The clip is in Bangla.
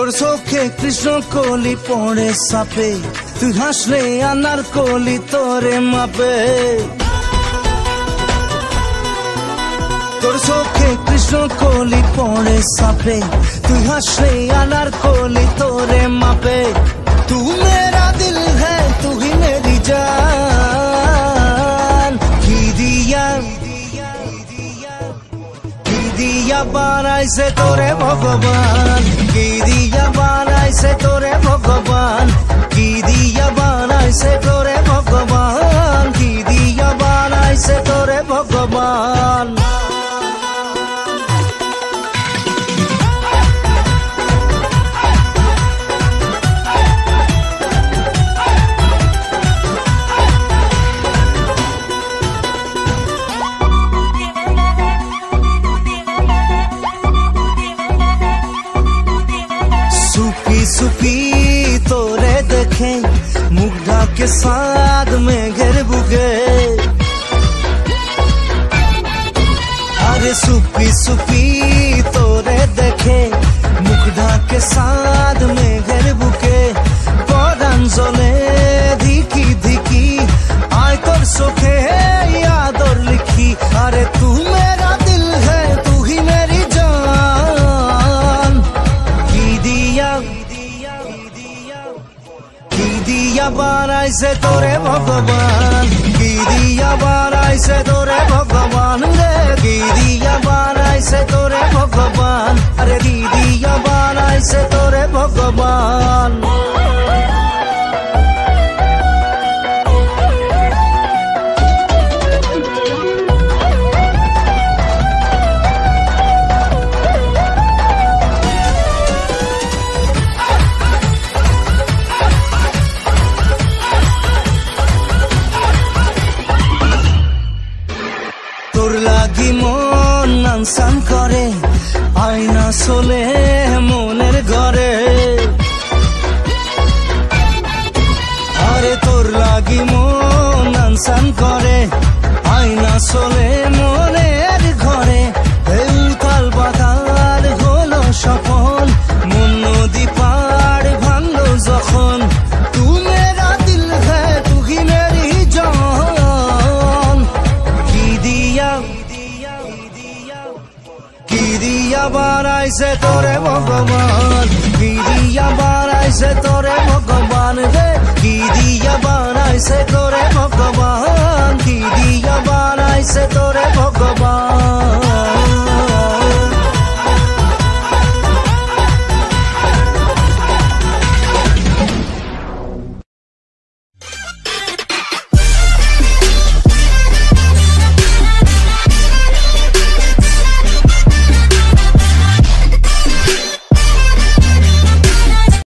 তোর চোখে কৃষ্ণ কলি পড়ে সাপে, তুই হাসলে আনার কলি তোরে মাপে। তোর চোখে কৃষ্ণ কলি পড়ে সাপে, তুই হাসলে আনার কলি তোরে মাপে। तू मेरा दिल है तू ही मेरी जान, की दिया বানাইছে তোরে ভগবান, কি দিয়া বানাইছে তোরে ভগবান, কি দিয়া বানাইছে তোরে ভগবান, কি দিয়া বানাইছে তোরে ভগবান। सुपी तोरे देखे मुग्धा के साथ में घर बुगे, अरे सुपी सुपी तोरे देखे मुग्धा के साथ में घर बुगे। पौधन जले धिकी धिकी आय तोर सोखे यादर लिखी, अरे तू मेरा दिल है तू ही मेरी जान, की दिया বানাইছে তোরে ভগবান, কি দিয়া বানাইছে তোরে ভগবান রে, কি দিয়া বানাইছে তোরে ভগবান, আরে কি দিয়া বানাইছে তোরে ভগবান। তোর লাগি মন নানসান করে আয়না চলে মনের ঘরে, আরে তোর লাগি মন নানসান করে আয়না চলে মনের ঘরে। উতাল বাতাল হলো সফল মন নদী পাড় ভাঙলো যখন, তু মেরা দিল হ্যাঁ তু হি মেরি জান, কি দিয়া বানাইছে তোরে ভগবান, কি দিয়া বানাইছে তোরে ভগবান রে, কি দিয়া বানাইছে তোরে ভগবান, কি দিয়া বানাইছে তোরে ভগবান।